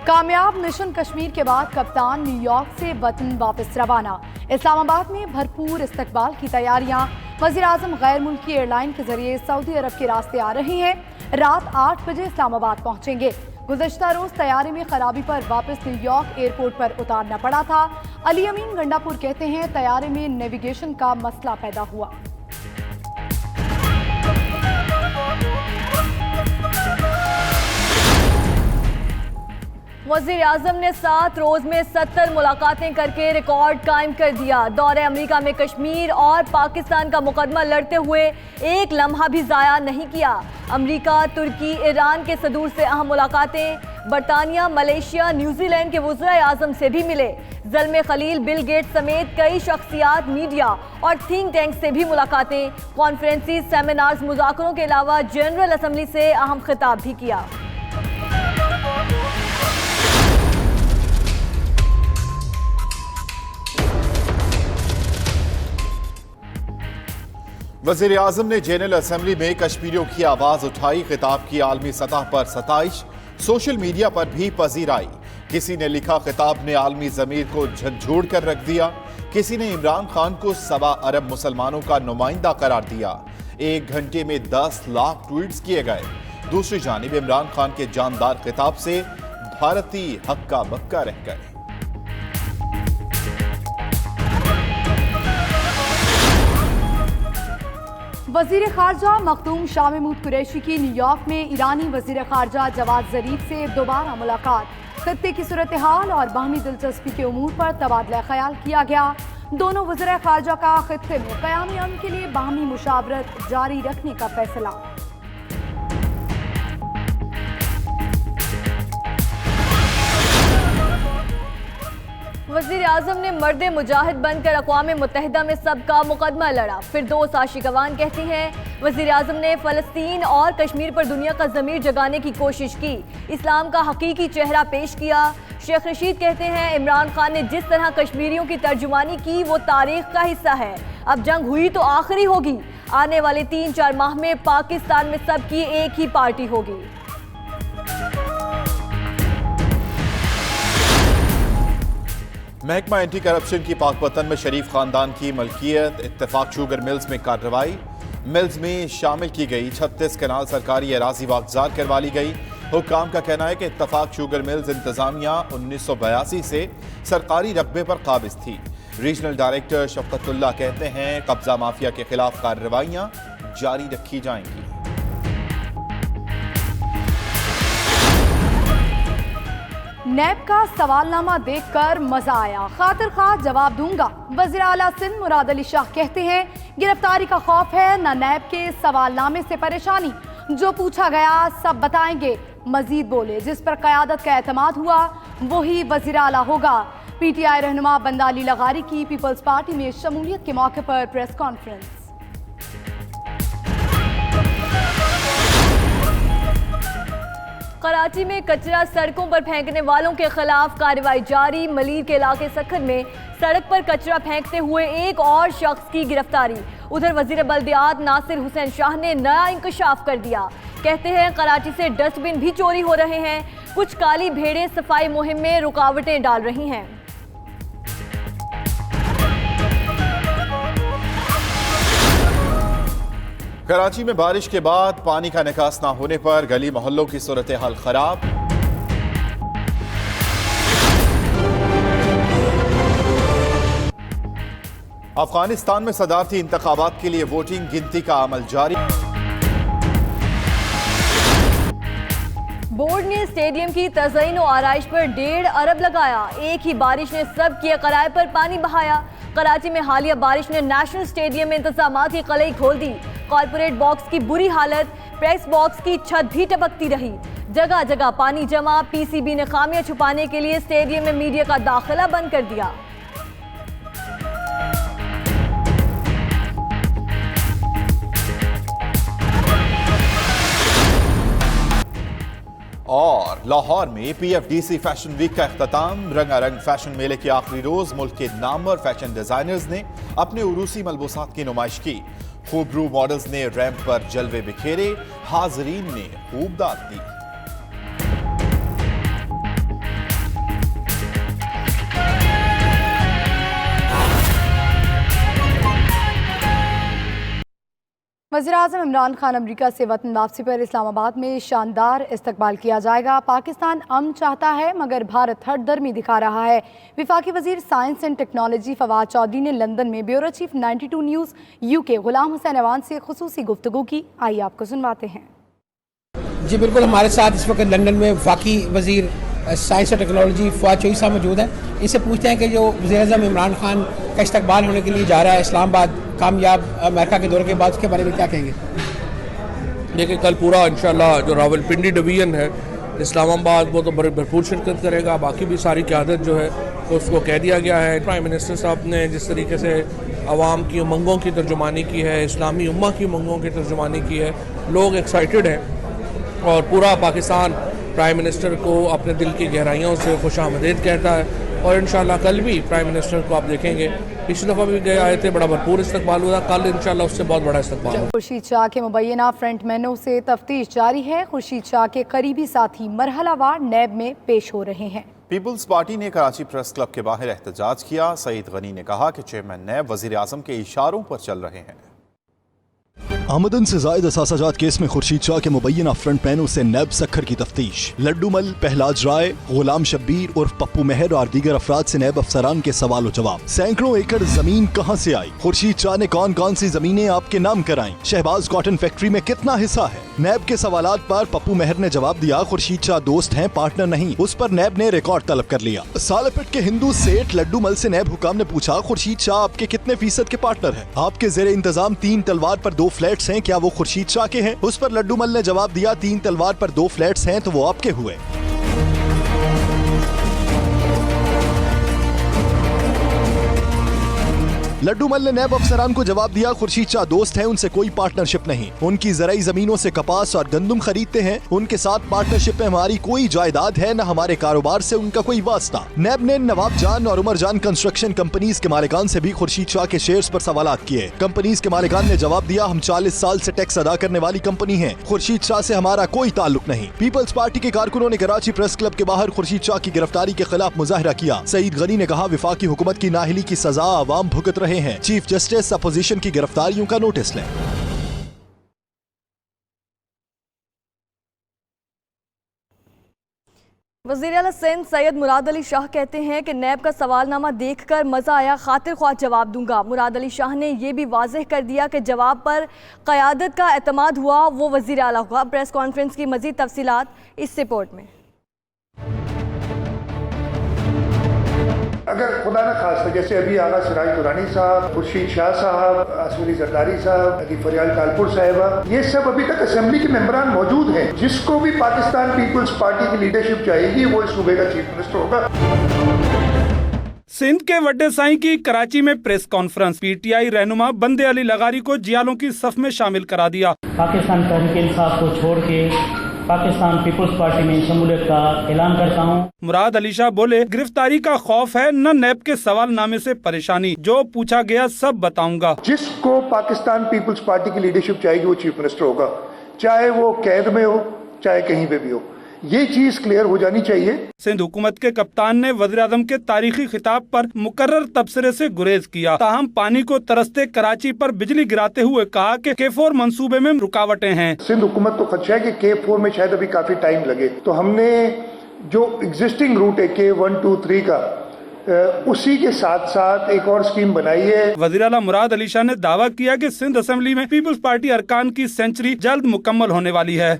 कामयाब मिशन कश्मीर के बाद कप्तान न्यूयॉर्क से वतन वापस रवाना। इस्लामाबाद में भरपूर इस्तकबाल की तैयारियां। वज़ीर आज़म गैर मुल्की एयरलाइन के जरिए सऊदी अरब के रास्ते आ रहे हैं। रात 8 बजे इस्लामाबाद पहुंचेंगे। गुज़श्ता रोज तैयारी में खराबी पर वापस न्यूयॉर्क एयरपोर्ट पर उतारना पड़ा था। अली अमीन गंडापुर कहते हैं तैयारी में नेविगेशन का मसला पैदा हुआ। वज़ीर आज़म ने 7 रोज में 70 मुलाकातें करके रिकॉर्ड कायम कर दिया। दौरे अमेरिका में कश्मीर और पाकिस्तान का मुकदमा लड़ते हुए एक लम्हा भी ज़ाया नहीं किया। अमेरिका, तुर्की, ईरान के सदूर से अहम मुलाकातें। बरतानिया, मलेशिया, न्यूजीलैंड के वज़ीर आज़म से भी मिले। ज़ल्मे खलील, बिल गेट्स समेत कई शख्सियात, मीडिया और थिंक टैंक से भी मुलाकातें। कॉन्फ्रेंसेस, सेमिनार्स, मुज़ाकरों के अलावा जनरल असम्बली से अहम खिताब भी किया। वज़ीर आज़म ने जनरल असम्बली में कश्मीरियों की आवाज़ उठाई। खिताब की आलमी सतह पर सताइश सोशल मीडिया पर भी पजीर आई। किसी ने लिखा खिताब ने आलमी ज़मीर को झंझोड़ कर रख दिया। किसी ने इमरान खान को 1.25 अरब मुसलमानों का नुमाइंदा करार दिया। 1 घंटे में 10 लाख ट्वीट्स किए गए। दूसरी जानिब इमरान खान के जानदार खिताब से भारतीय हक्का बक्का रह गए। वजीर खारजा मखदूम शाह महमूद कुरैशी की न्यूयॉर्क में ईरानी वजीर खारजा जवाद ज़रीफ से दोबारा मुलाकात। खत्ते की सूरत हाल और बाहमी दिलचस्पी के उमूर पर तबादला ख्याल किया गया। दोनों वज़ीर खारजा का खत्ते में क़यामी अमन के लिए बाहमी मुशावरत जारी रखने का फैसला। वज़ीर आज़म ने मर्द मुजाहिद बनकर अक़वाम मुत्तहिदा में सबका मुकदमा लड़ा। फिरदौस आशिकवान कहती हैं वज़ीर आज़म ने फ़लस्तीन और कश्मीर पर दुनिया का ज़मीर जगाने की कोशिश की, इस्लाम का हकीकी चेहरा पेश किया। शेख रशीद कहते हैं इमरान खान ने जिस तरह कश्मीरियों की तर्जुमानी की वो तारीख का हिस्सा है। अब जंग हुई तो आखिरी होगी। आने वाले 3-4 माह में पाकिस्तान में सबकी एक ही पार्टी होगी। महकमा एंटी करप्शन की पाकपतन में शरीफ खानदान की मलकियत इत्तेफाक शुगर मिल्स में कार्रवाई। मिल्स में शामिल की गई 36 कनाल सरकारी अराजी वागजार करवा ली गई। हुक्काम का कहना है कि इत्तेफाक शुगर मिल्स इंतजामिया 1982 से सरकारी रकबे पर काबिज थी। रीजनल डायरेक्टर शफकतुल्लाह कहते हैं कब्जा माफिया के खिलाफ कार्रवाइयां जारी रखी जाएंगी। नैब का सवालनामा देखकर मजा आया, खातिर खा जवाब दूंगा। वज़ीर आला सिंध मुराद अली शाह कहते हैं गिरफ्तारी का खौफ है न नैब के सवालनामे से परेशानी। जो पूछा गया सब बताएंगे। मजीद बोले जिस पर क़यादत का एतमाद हुआ वही वज़ीर आला होगा। PTI रहनुमा बंदा अली लगारी की पीपल्स पार्टी में शमूलियत के मौके पर प्रेस कॉन्फ्रेंस। कराची में कचरा सड़कों पर फेंकने वालों के खिलाफ कार्रवाई जारी। मलीर के इलाके सखर में सड़क पर कचरा फेंकते हुए एक और शख्स की गिरफ्तारी। उधर वजीर बल्दियात नासिर हुसैन शाह ने नया इंकशाफ कर दिया। कहते हैं कराची से डस्टबिन भी चोरी हो रहे हैं। कुछ काली भेड़ें सफाई मुहिम में रुकावटें डाल रही हैं। कराची में बारिश के बाद पानी का निकास न होने पर गली मोहल्लों की सूरत हाल खराब। अफगानिस्तान में सदारती इंतखाबात के लिए वोटिंग गिनती का अमल जारी। बोर्ड ने स्टेडियम की तज़यीन और आराइश पर 1.5 अरब लगाया। एक ही बारिश ने सब किए किराए पर पानी बहाया। कराची में हालिया बारिश ने नेशनल स्टेडियम में इंतजामात की कलई खोल दी। कॉर्पोरेट बॉक्स की बुरी हालत, प्रेस बॉक्स की छत भी टपकती रही। जगह जगह पानी जमा। PCB ने खामियां छुपाने के लिए स्टेडियम में मीडिया का दाखिला बंद कर दिया। और लाहौर में PFDC फैशन वीक का इख्तिताम। रंगारंग फैशन मेले के आखिरी रोज मुल्क के नामवर फैशन डिजाइनर्स ने अपने उरूसी मलबूसात की नुमाइश की। खूबरू मॉडल्स ने रैंप पर जलवे बिखेरे। हाजरीन ने खूब दाद दी। वज़ीर-ए-आज़म इमरान खान अमरीका से वतन वापसी पर इस्लामाबाद में शानदार इस्तकबाल किया जाएगा। पाकिस्तान अमन चाहता है मगर भारत हठधर्मी दिखा रहा है। विफाकी वज़ीर science and technology Fawad Chaudhry ने लंदन में bureau chief 92 news UK Ghulam Hussain Awan से खुसूसी गुफ्तगू की। आइए आपको सुनवाते हैं। जी बिल्कुल, हमारे साथ इस वक्त लंदन में वफाकी वज़ीर साइंस और टेक्नोलॉजी फवाद चौधरी साहब मौजूद हैं। इनसे पूछते हैं कि जो वज़ीर-ए-आज़म इमरान खान का इस्तकबाल होने के लिए जा रहा है इस्लामाबाद कामयाब अमेरिका के दौरे के बाद, उसके बारे में क्या कहेंगे? देखिए, कल पूरा इंशाल्लाह जो रावलपिंडी डिवीज़न है इस्लामाबाद वो तो भरपूर शिरकत करेगा। बाकी भी सारी क़यादत जो है उसको कह दिया गया है। प्राइम मिनिस्टर साहब ने जिस तरीके से आवाम की उमंगों की तर्जुमानी की है, इस्लामी उम्मा की उमंगों की तर्जुमानी की है, लोग एक्साइटेड हैं और पूरा पाकिस्तान प्राइम मिनिस्टर को अपने दिल की गहराइयों से खुशामदीद कहता है। और इंशाल्लाह कल भी प्राइम मिनिस्टर को आप देखेंगे, पिछली दफ़ा भी गए आए थे, बड़ा भरपूर इस्तकबाल हुआ। कल इंशाल्लाह उससे बहुत बड़ा इस्तकबाल होगा। खुर्शीद शाह के मुबैना फ्रंटमैनों से तफ्तीश जारी है। खुर्शीद शाह के करीबी साथी मरहलावार नैब में पेश हो रहे हैं। पीपल्स पार्टी ने कराची प्रेस क्लब के बाहर एहतजाज किया। सईद गनी ने कहा कि चेयरमैन नैब वज़ीर-ए-आज़म के इशारों पर चल रहे हैं। आमदन से जायद असासाजात केस में खुर्शीद शाह के मुबैना फ्रंट मैनों से नैब सखर की तफ्तीश। लड्डू मल, पहलाज राय, गुलाम शब्बीर और पप्पू मेहर और दीगर अफराद से नैब अफसरान के सवाल जवाब। सैकड़ों एकड़ जमीन कहाँ से आई? खुर्शीद शाह ने कौन कौन सी जमीनें आपके नाम कराई? शहबाज कॉटन फैक्ट्री में कितना हिस्सा है? नैब के सवालात पर पप्पू मेहर ने जवाब दिया, खुर्शीद शाह दोस्त हैं, पार्टनर नहीं। उस पर नैब ने रिकॉर्ड तलब कर लिया। सालपेट के हिंदू सेठ लड्डू मल से नैब हुकाम ने पूछा, खुर्शीद शाह आपके कितने फीसद के पार्टनर हैं? आपके जेर इंतजाम 3 तलवार पर 2 फ्लैट्स हैं, क्या वो खुर्शीद शाह के हैं? उस पर लड्डू मल ने जवाब दिया, 3 तलवार पर 2 फ्लैट्स हैं तो वो आपके हुए। लड्डू मल ने नैब अफसरान को जवाब दिया, खुर्शीद शाह दोस्त हैं, उनसे कोई पार्टनरशिप नहीं। उनकी ज़राई जमीनों से कपास और गंदम खरीदते हैं। उनके साथ पार्टनरशिप में हमारी कोई जायदाद है, न हमारे कारोबार से उनका कोई वास्ता। नैब ने नवाब जान और उमर जान कंस्ट्रक्शन कंपनीज के मालिकान से भी खुर्शीद शाह के शेयर्स पर सवालात किए। कंपनीज के मालिकान ने जवाब दिया, हम 40 साल से टैक्स अदा करने वाली कंपनी है, खुर्शीद शाह से हमारा कोई ताल्लुक नहीं। पीपल्स पार्टी के कारकुनों ने कराची प्रेस क्लब के बाहर खुर्शीद शाह की गिरफ्तारी के खिलाफ मुजाहरा किया। सईद गनी ने कहा, विफाकी हुकूमत की नाअहली की सजा आवाम भुगत रहे हैं। चीफ जस्टिस अपोजिशन की गिरफ्तारियों का नोटिस लें। वज़ीर-ए-आला सिंध सैयद मुराद अली शाह कहते हैं कि नैब का सवालनामा देखकर मज़ा आया, खातिर ख्वाह जवाब दूंगा। मुराद अली शाह ने यह भी वाज़ेह कर दिया कि जवाब पर क़यादत का एतमाद हुआ वो वज़ीर-ए-आला हुआ। प्रेस कॉन्फ्रेंस की मज़ीद तफसीलात इस रिपोर्ट में। अगर खुदा न खास्ता जैसे अभी आगा सिराज दुरानी साहब, खुर्शीद शाह साहब, आसफली जरदारी साहब, अदी फरियाल कालपुर साहिबा, ये सब अभी तक असेंबली के मेंबरान मौजूद हैं। जिसको भी पाकिस्तान पीपल्स पार्टी की लीडरशिप चाहिएगी वो इस सूबे का चीफ मिनिस्टर होगा। सिंध के वड्डे साईं की कराची में प्रेस कॉन्फ्रेंस। PTI रहनुमा बंदे अली लगारी को जियालों की सफ में शामिल करा दिया। पाकिस्तान तहरीक इंसाफ को छोड़ के पाकिस्तान पीपल्स पार्टी में शमूलियत का ऐलान करता हूँ। मुराद अली शाह बोले, गिरफ्तारी का खौफ है, न नैब के सवालनामे से परेशानी, जो पूछा गया सब बताऊंगा। जिसको पाकिस्तान पीपल्स पार्टी की लीडरशिप चाहिएगी वो चीफ मिनिस्टर होगा, चाहे वो कैद में हो चाहे कहीं पे भी हो। ये चीज क्लियर हो जानी चाहिए। सिंध हुकूमत के कप्तान ने वज़ीर-ए-आज़म के तारीखी खिताब पर मुकर्रर तबसरे से गुरेज किया। ताहम पानी को तरसते कराची पर बिजली गिराते हुए कहा कि K4 मंसूबे में रुकावटें हैं। सिंध हुकूमत को खदशा है कि K4 में शायद अभी काफी टाइम लगे, तो हमने जो एग्जिस्टिंग रूट है K1, 2, 3 का उसी के साथ साथ एक और स्कीम बनाई है। वज़ीर-ए-आला मुराद अली शाह ने दावा किया कि सिंध असेंबली में पीपल्स पार्टी अरकान की सेंचुरी जल्द मुकम्मल होने वाली है।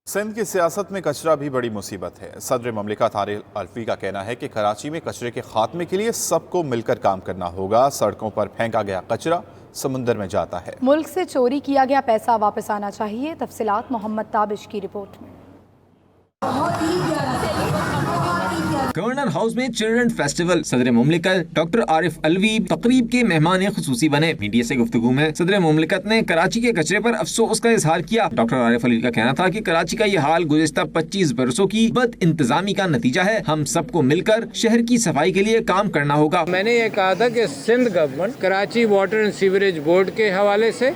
सिंध की सियासत में कचरा भी बड़ी मुसीबत है। सदर ममलिकत आरिफ अलवी का कहना है कि कराची में कचरे के खात्मे के लिए सबको मिलकर काम करना होगा। सड़कों पर फेंका गया कचरा समुंदर में जाता है। मुल्क से चोरी किया गया पैसा वापस आना चाहिए। तफसीलात मोहम्मद ताबिश की रिपोर्ट में। गवर्नर हाउस में चिल्ड्रन फेस्टिवल। सदर मुमलिकत डॉक्टर आरिफ अलवी तकरीब के मेहमान खुसूसी बने। मीडिया से गुफ्तगू में सदर मुमलिकत ने कराची के कचरे पर अफसोस का इजहार किया। डॉक्टर आरिफ अलवी का कहना था कि कराची का ये हाल गुज़िश्ता 25 बरसों की बद इंतजामी का नतीजा है। हम सबको मिलकर शहर की सफाई के लिए काम करना होगा। मैंने ये कहा था कि Sindh government Karachi water and sewerage board के हवाले से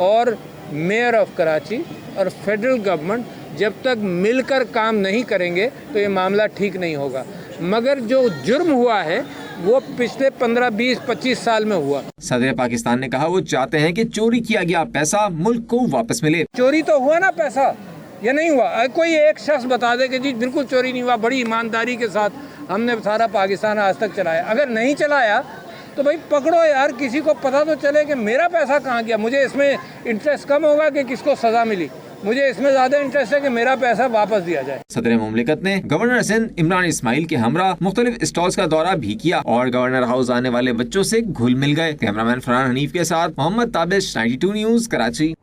और मेयर ऑफ कराची और फेडरल गवर्नमेंट जब तक मिलकर काम नहीं करेंगे तो ये मामला ठीक नहीं होगा। मगर जो जुर्म हुआ है वो पिछले 15, 20, 25 साल में हुआ। सदर पाकिस्तान ने कहा वो चाहते हैं कि चोरी किया गया पैसा मुल्क को वापस मिले। चोरी तो हुआ ना पैसा, ये नहीं हुआ। कोई एक शख्स बता दे कि जी बिल्कुल चोरी नहीं हुआ, बड़ी ईमानदारी के साथ हमने सारा पाकिस्तान आज तक चलाया। अगर नहीं चलाया तो भाई पकड़ो यार, किसी को पता तो चले कि मेरा पैसा कहाँ गया। मुझे इसमें इंटरेस्ट कम होगा कि किसको सजा मिली, मुझे इसमें ज्यादा इंटरेस्ट है कि मेरा पैसा वापस दिया जाए। सदर मुमलिकत ने गवर्नर सिंध इमरान इस्माइल के हमरा मुख्तलिफ स्टॉल्स का दौरा भी किया और गवर्नर हाउस आने वाले बच्चों से घुल मिल गए। कैमरामैन फरहान हनीफ के साथ मोहम्मद ताबिश, 92 न्यूज़, कराची।